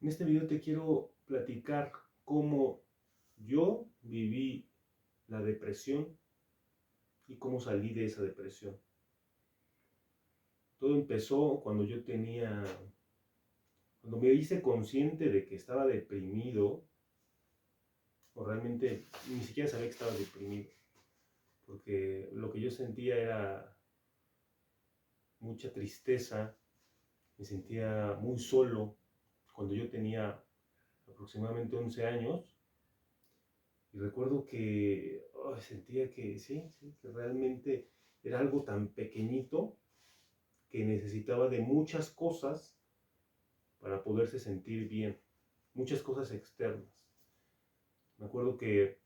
En este video te quiero platicar cómo yo viví la depresión y cómo salí de esa depresión. Todo empezó cuando me hice consciente de que estaba deprimido, o realmente ni siquiera sabía que estaba deprimido, porque lo que yo sentía era mucha tristeza, me sentía muy solo cuando yo tenía aproximadamente 11 años. Y recuerdo que sentía que que realmente era algo tan pequeñito que necesitaba de muchas cosas para poderse sentir bien, muchas cosas externas. Me acuerdo que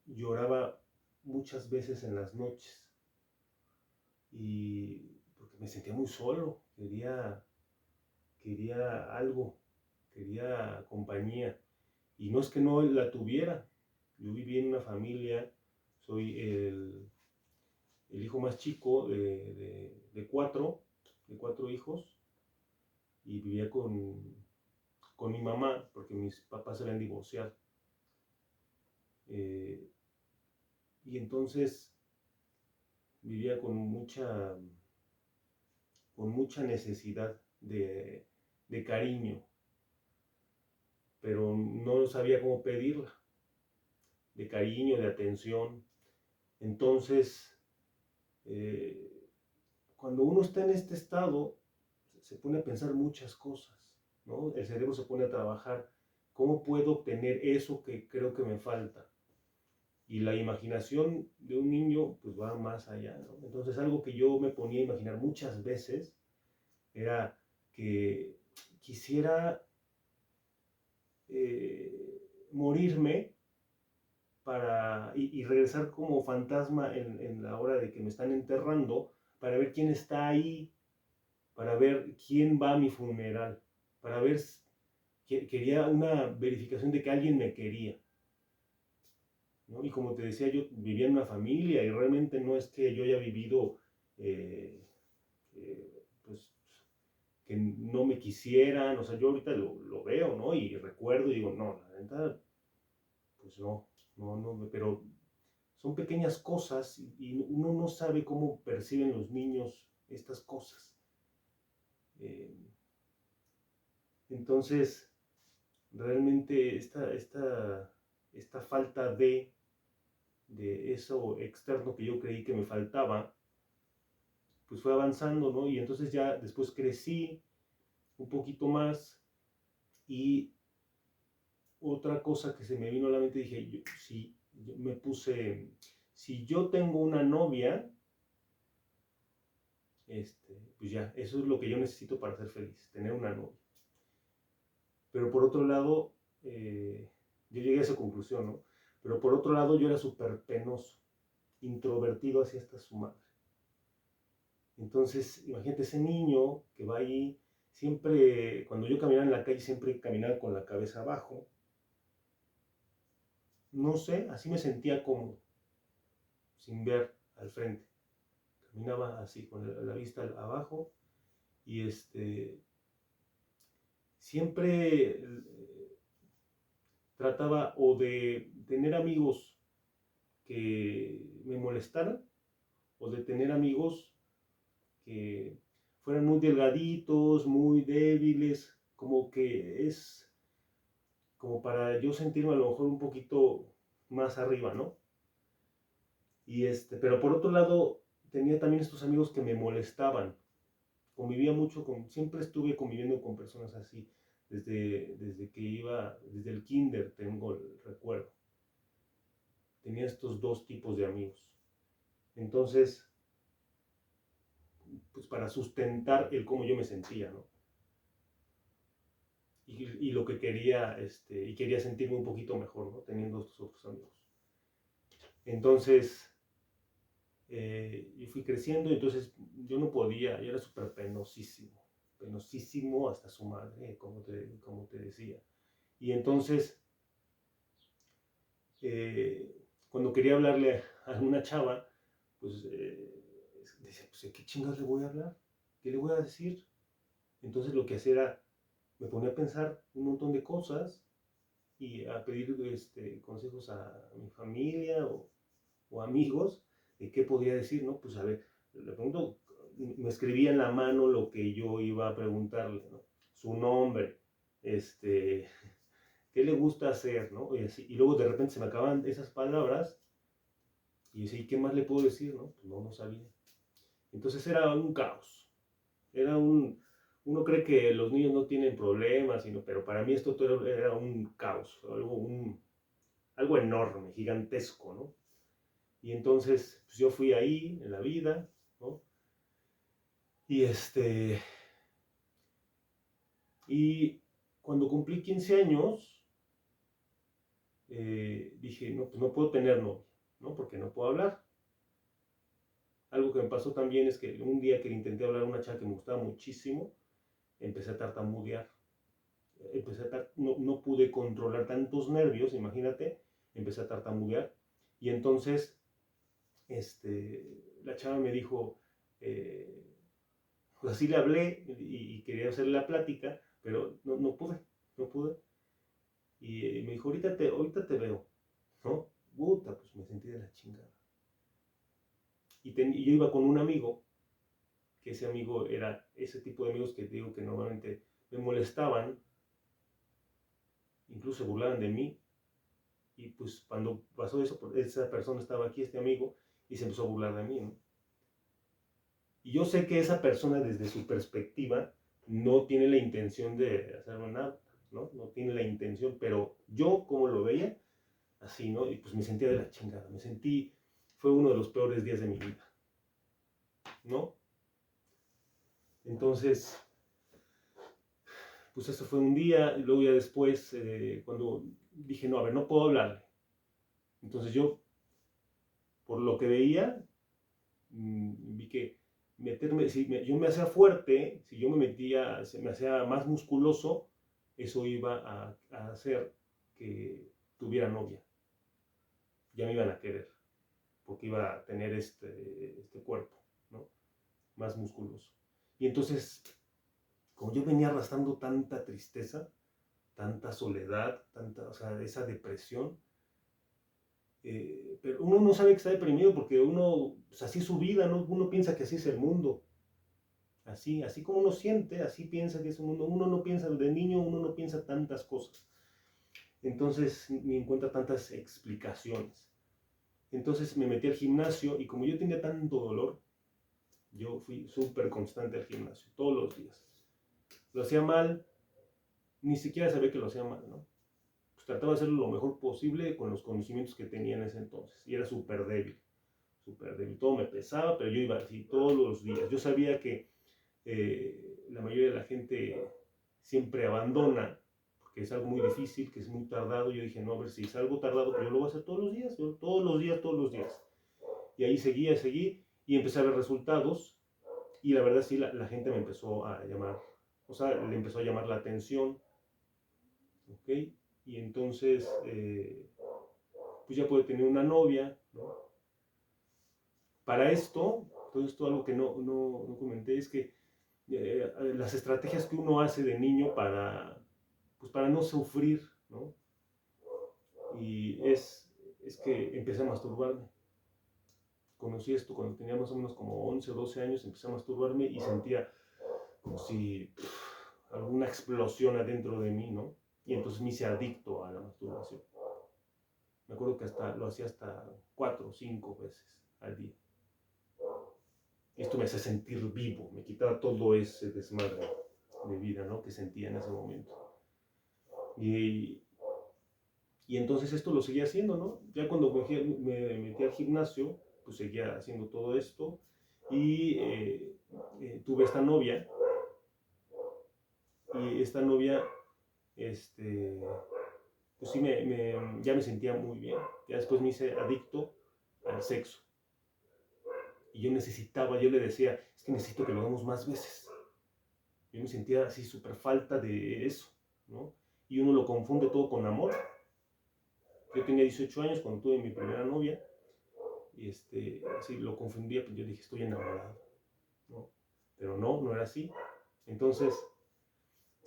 lloraba muchas veces en las noches y porque me sentía muy solo, quería algo, quería compañía. Y no es que no la tuviera, yo viví en una familia, soy el hijo más chico de cuatro hijos, y vivía con mi mamá, porque mis papás se habían divorciado. Y entonces vivía con mucha necesidad de cariño, pero no sabía cómo pedirla, de cariño, de atención. Entonces, cuando uno está en este estado, se pone a pensar muchas cosas, ¿no? El cerebro se pone a trabajar. ¿Cómo puedo obtener eso que creo que me falta? Y la imaginación de un niño pues va más allá, ¿no? Entonces algo que yo me ponía a imaginar muchas veces era que quisiera morirme y regresar como fantasma en la hora de que me están enterrando, para ver quién está ahí, para ver quién va a mi funeral, para ver, quería una verificación de que alguien me quería, ¿no? Y como te decía, yo vivía en una familia y realmente no es que yo haya vivido, pues, que no me quisieran. O sea, yo ahorita lo veo, ¿no? Y recuerdo y digo, no, la verdad, pues no, pero son pequeñas cosas y uno no sabe cómo perciben los niños estas cosas. Eh, entonces, realmente esta falta de eso externo que yo creí que me faltaba, pues fue avanzando, ¿no? Y entonces ya después crecí un poquito más, y otra cosa que se me vino a la mente, dije, si yo tengo una novia, pues ya, eso es lo que yo necesito para ser feliz, tener una novia. Pero por otro lado, yo llegué a esa conclusión, ¿no? Pero por otro lado, yo era súper penoso, introvertido hacia esta su madre. Entonces, imagínate ese niño que va ahí, siempre, cuando yo caminaba en la calle, siempre caminaba con la cabeza abajo. No sé, así me sentía cómodo, sin ver al frente. Caminaba así, con la vista abajo, y siempre trataba o de tener amigos que me molestaran, o de tener amigos que fueran muy delgaditos, muy débiles, como que es como para yo sentirme a lo mejor un poquito más arriba, ¿no? Pero por otro lado, tenía también estos amigos que me molestaban. Siempre estuve conviviendo con personas así, desde el kinder tengo el recuerdo. Tenía estos dos tipos de amigos. Entonces, pues para sustentar el cómo yo me sentía, ¿no? Y lo que quería, y quería sentirme un poquito mejor, ¿no? Teniendo estos otros amigos. Entonces, yo fui creciendo, entonces yo no podía, yo era súper penosísimo hasta su madre, como te decía. Y entonces, cuando quería hablarle a una chava, pues decía, pues ¿de qué chingados le voy a hablar? ¿Qué le voy a decir? Entonces lo que hacía era me ponía a pensar un montón de cosas y a pedir consejos a mi familia o amigos de qué podía decir, ¿no? Pues a ver, le pregunto, me escribía en la mano lo que yo iba a preguntarle, ¿no? Su nombre, qué le gusta hacer, ¿no? Y, así, y luego de repente se me acaban esas palabras y yo decía, ¿y qué más le puedo decir, no? Pues no sabía. Entonces era un caos, era uno cree que los niños no tienen problemas, pero para mí esto todo era un caos, algo enorme, gigantesco, ¿no? Y entonces pues yo fui ahí en la vida, ¿no? Y y cuando cumplí 15 años, dije, no, pues no puedo tener novia, ¿no? Porque no puedo hablar. Algo que me pasó también es que un día que intenté hablar a una chica que me gustaba muchísimo, empecé a tartamudear. No pude controlar tantos nervios, imagínate, empecé a tartamudear. Y entonces, la chava me dijo, pues así le hablé y quería hacerle la plática, pero no pude. Y me dijo, ahorita te veo, ¿no? Puta, pues me sentí de la chingada. Y yo iba con un amigo, que ese amigo era ese tipo de amigos que te digo que normalmente me molestaban, incluso se burlaban de mí. Y pues cuando pasó eso, pues esa persona estaba aquí, este amigo, y se empezó a burlar de mí, ¿no? Y yo sé que esa persona desde su perspectiva no tiene la intención de hacerme nada, ¿no? No tiene la intención, pero yo como lo veía, así, ¿no? Y pues me sentía de la chingada, fue uno de los peores días de mi vida, ¿no? Entonces, pues eso fue un día, y luego ya después, cuando dije, no, a ver, no puedo hablarle. Entonces yo, por lo que veía, vi que si yo me hacía fuerte, si yo me hacía más musculoso, eso iba a hacer que tuviera novia. Ya me iban a querer, porque iba a tener este cuerpo, ¿no? Más musculoso. Y entonces, como yo venía arrastrando tanta tristeza, tanta soledad, o sea, esa depresión, pero uno no sabe que está deprimido porque pues así es su vida, ¿no? Uno piensa que así es el mundo. Así como uno siente, así piensa que es un mundo. Uno no piensa, de niño uno no piensa tantas cosas. Entonces ni encuentra tantas explicaciones. Entonces me metí al gimnasio y como yo tenía tanto dolor, yo fui súper constante al gimnasio, todos los días. Lo hacía mal, ni siquiera sabía que lo hacía mal, ¿no? Pues trataba de hacerlo lo mejor posible con los conocimientos que tenía en ese entonces. Y era súper débil, súper débil. Todo me pesaba, pero yo iba así todos los días. Yo sabía que la mayoría de la gente siempre abandona, porque es algo muy difícil, que es muy tardado. Yo dije, no, a ver, si es algo tardado, pero yo lo voy a hacer todos los días, todos los días. Y ahí seguí y empecé a ver resultados. Y la verdad sí, la gente me empezó a llamar, o sea, le empezó a llamar la atención, ¿ok? Y entonces, pues ya pude tener una novia, ¿no? Para esto, todo esto algo que no comenté, es que las estrategias que uno hace de niño pues para no sufrir, ¿no? Y es que empecé a masturbarme. Conocí esto cuando tenía más o menos como 11 o 12 años, empecé a masturbarme y sentía como si alguna explosión adentro de mí, ¿no? Y entonces me hice adicto a la masturbación. Me acuerdo que lo hacía hasta 4 o 5 veces al día. Esto me hacía sentir vivo, me quitaba todo ese desmadre de vida, ¿no? Que sentía en ese momento. Y entonces esto lo seguía haciendo, ¿no? Ya cuando me metí al gimnasio, pues seguía haciendo todo esto y tuve esta novia y esta novia, pues sí, ya me sentía muy bien. Ya después me hice adicto al sexo. Y yo le decía, es que necesito que lo hagamos más veces. Yo me sentía así súper falta de eso, ¿no? Y uno lo confunde todo con amor. Yo tenía 18 años cuando tuve mi primera novia y así lo confundía, pues yo dije, estoy enamorado, ¿no? Pero no era así. Entonces,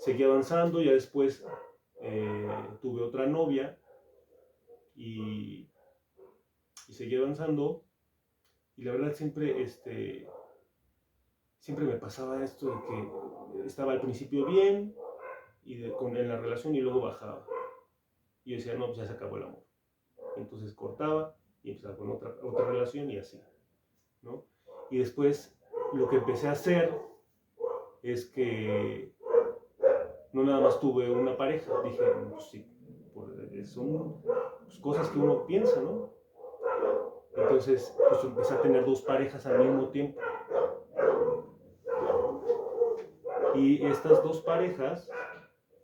seguí avanzando, ya después tuve otra novia y seguí avanzando, y la verdad siempre, siempre me pasaba esto de que estaba al principio bien en la relación y luego bajaba. Y yo decía, no, pues ya se acabó el amor. Entonces cortaba y empezaba con otra relación y así, ¿no? Y después lo que empecé a hacer es que no nada más tuve una pareja, dije, pues sí, son pues, cosas que uno piensa, ¿no? Entonces, pues empecé a tener dos parejas al mismo tiempo. Y estas dos parejas,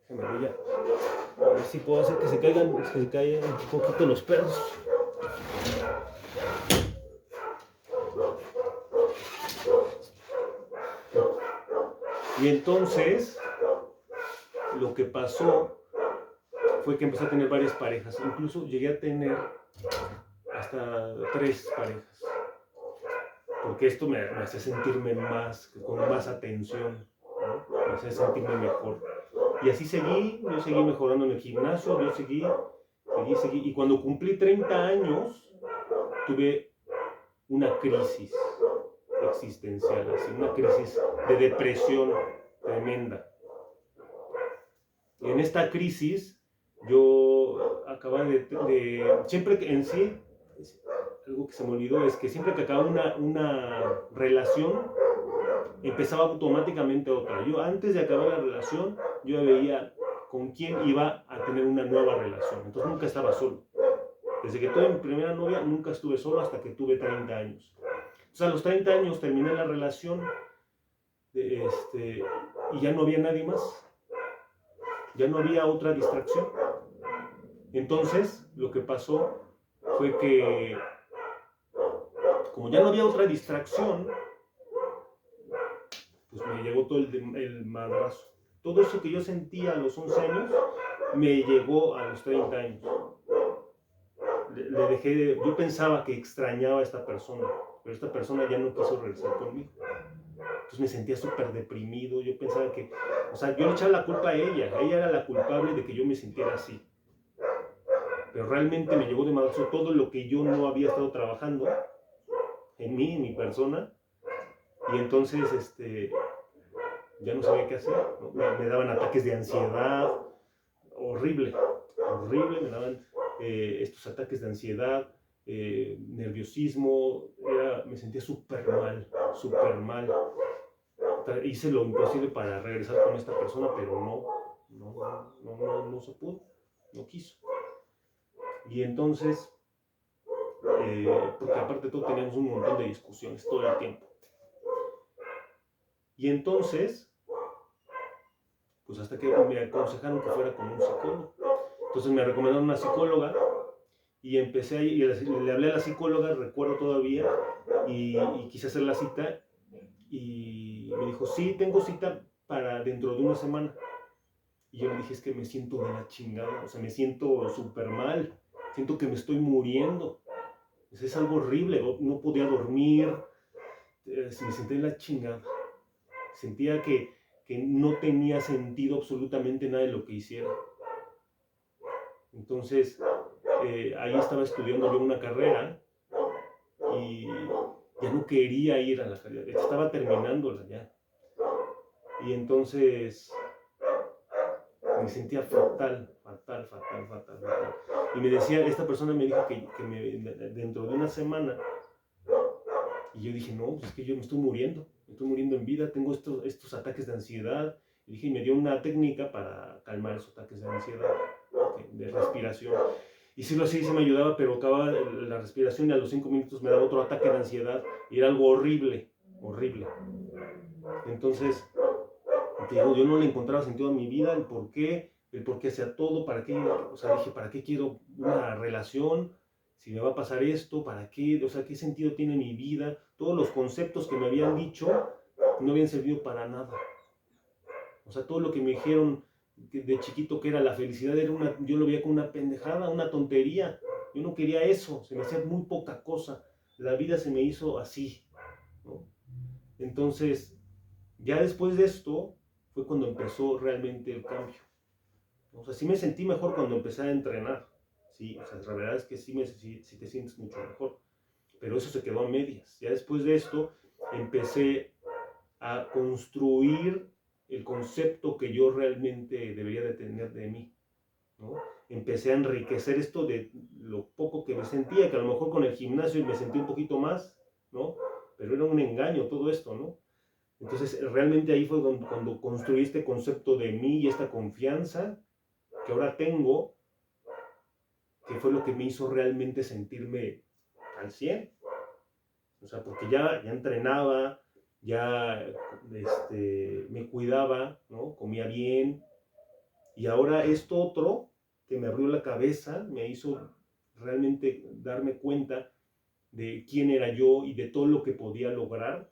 déjame ver ya, a ver si puedo hacer que se caigan un poquito los perros. Y entonces, lo que pasó fue que empecé a tener varias parejas. Incluso llegué a tener hasta 3 parejas. Porque esto me hacía sentirme con más atención, ¿no? Me hacía sentirme mejor. Y así yo seguí mejorando en el gimnasio, yo seguí. Y cuando cumplí 30 años, tuve una crisis existencial, así, una crisis de depresión tremenda. Y en esta crisis, yo acababa siempre que en sí, algo que se me olvidó es que siempre que acababa una relación, empezaba automáticamente otra. Yo antes de acabar la relación, yo veía con quién iba a tener una nueva relación. Entonces nunca estaba solo. Desde que tuve mi primera novia, nunca estuve solo hasta que tuve 30 años. Entonces a los 30 años terminé la relación y ya no había nadie más. Ya no había otra distracción. Entonces lo que pasó fue que, como ya no había otra distracción, pues me llegó todo el madrazo. Todo eso que yo sentía a los 11 años, me llegó a los 30 años. Yo pensaba que extrañaba a esta persona, pero esta persona ya no quiso regresar conmigo. Entonces me sentía súper deprimido, yo pensaba que, o sea, yo le echaba la culpa a ella era la culpable de que yo me sintiera así. Pero realmente me llegó de madrazo todo lo que yo no había estado trabajando en mí, en mi persona, y entonces, ya no sabía qué hacer, ¿no? Me daban ataques de ansiedad, horrible, me daban estos ataques de ansiedad, nerviosismo, me sentía súper mal. Hice lo imposible para regresar con esta persona, pero no se pudo, no quiso. Y entonces, porque aparte de todo teníamos un montón de discusiones todo el tiempo. Y entonces, pues hasta que me aconsejaron que fuera con un psicólogo. Entonces me recomendaron una psicóloga y empecé y le hablé a la psicóloga, recuerdo todavía, y quise hacer la cita y me dijo, sí, tengo cita para dentro de una semana. Y yo le dije, es que me siento de la chingada, o sea, me siento súper mal, siento que me estoy muriendo. Es algo horrible, no podía dormir, me sentí de la chingada. Sentía que no tenía sentido absolutamente nada de lo que hiciera. Entonces, ahí estaba estudiando yo una carrera y ya no quería ir a la carrera, estaba terminándola ya. Y entonces me sentía fatal. Y me decía, esta persona me dijo que dentro de una semana, y yo dije, no, pues es que yo me estoy muriendo en vida, tengo estos ataques de ansiedad. Y dije, y me dio una técnica para calmar esos ataques de ansiedad, de respiración. Y sí, sí me ayudaba, pero acababa la respiración y a los 5 minutos me daba otro ataque de ansiedad y era algo horrible. Entonces, te digo, yo no le encontraba sentido a mi vida, el por qué hacía todo, para qué, o sea, dije, ¿para qué quiero una relación? Si me va a pasar esto, ¿para qué? O sea, ¿qué sentido tiene mi vida? Todos los conceptos que me habían dicho no habían servido para nada. O sea, todo lo que me dijeron de chiquito que era la felicidad, yo lo veía como una pendejada, una tontería. Yo no quería eso, se me hacía muy poca cosa. La vida se me hizo así, ¿no? Entonces, ya después de esto, fue cuando empezó realmente el cambio. O sea, sí me sentí mejor cuando empecé a entrenar. Sí, o sea, la verdad es que sí te sientes mucho mejor. Pero eso se quedó a medias. Ya después de esto empecé a construir el concepto que yo realmente debería de tener de mí, ¿no? Empecé a enriquecer esto de lo poco que me sentía, que a lo mejor con el gimnasio me sentí un poquito más, ¿no? Pero era un engaño todo esto, ¿no? Entonces realmente ahí fue cuando construí este concepto de mí y esta confianza que ahora tengo, que fue lo que me hizo realmente sentirme al 100. O sea, porque ya entrenaba, ya me cuidaba, ¿no? Comía bien. Y ahora esto otro que me abrió la cabeza, me hizo realmente darme cuenta de quién era yo y de todo lo que podía lograr.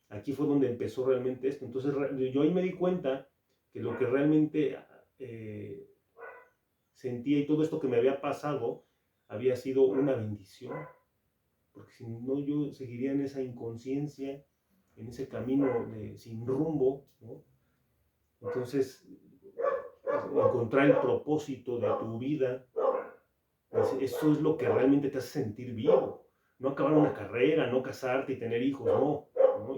Aquí fue donde empezó realmente esto. Entonces yo ahí me di cuenta que lo que realmente sentía y todo esto que me había pasado había sido una bendición. Porque si no yo seguiría en esa inconsciencia, en ese camino sin rumbo, ¿no? Entonces, encontrar el propósito de tu vida, eso es lo que realmente te hace sentir vivo. No acabar una carrera, no casarte y tener hijos, no.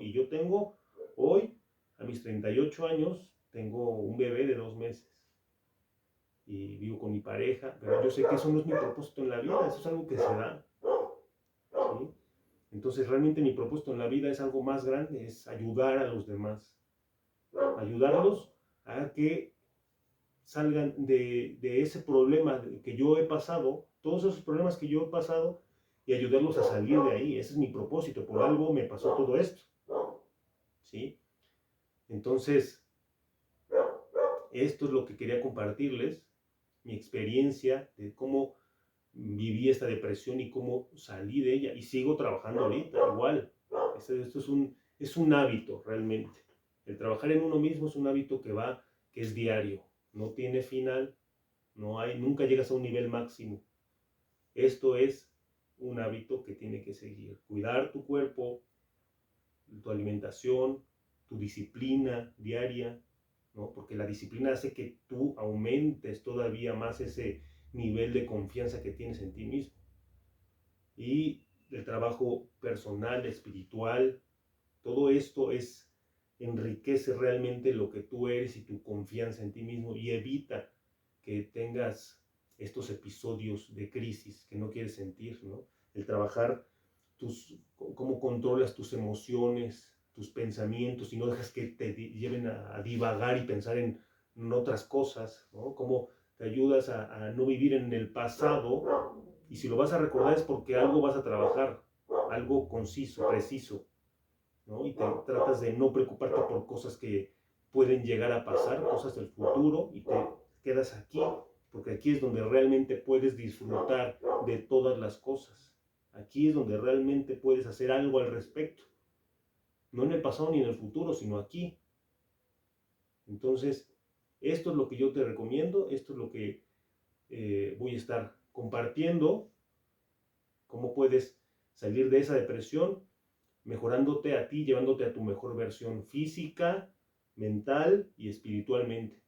Y yo tengo hoy, a mis 38 años, tengo un bebé de 2 meses. Y vivo con mi pareja, pero yo sé que eso no es mi propósito en la vida, eso es algo que se da. ¿Sí? Entonces realmente mi propósito en la vida es algo más grande, es ayudar a los demás. Ayudarlos a que salgan de ese problema que yo he pasado, todos esos problemas que yo he pasado, y ayudarlos a salir de ahí. Ese es mi propósito, por algo me pasó todo esto. ¿Sí? Entonces, esto es lo que quería compartirles, mi experiencia de cómo viví esta depresión y cómo salí de ella. Y sigo trabajando ahorita, igual. Esto es un hábito realmente. El trabajar en uno mismo es un hábito que es diario. No tiene final, nunca llegas a un nivel máximo. Esto es un hábito que tiene que seguir. Cuidar tu cuerpo, tu alimentación, tu disciplina diaria, ¿no? Porque la disciplina hace que tú aumentes todavía más ese nivel de confianza que tienes en ti mismo. Y el trabajo personal, espiritual, todo esto enriquece realmente lo que tú eres y tu confianza en ti mismo y evita que tengas estos episodios de crisis que no quieres sentir, ¿no? El trabajar cómo controlas tus emociones, tus pensamientos y no dejas que te lleven a divagar y pensar en otras cosas, ¿no? Cómo te ayudas a no vivir en el pasado, y si lo vas a recordar es porque algo vas a trabajar, algo conciso, preciso, ¿no? Y te tratas de no preocuparte por cosas que pueden llegar a pasar, cosas del futuro, y te quedas aquí, porque aquí es donde realmente puedes disfrutar de todas las cosas. Aquí es donde realmente puedes hacer algo al respecto. No en el pasado ni en el futuro, sino aquí. Entonces, esto es lo que yo te recomiendo, esto es lo que voy a estar compartiendo, cómo puedes salir de esa depresión, mejorándote a ti, llevándote a tu mejor versión física, mental y espiritualmente.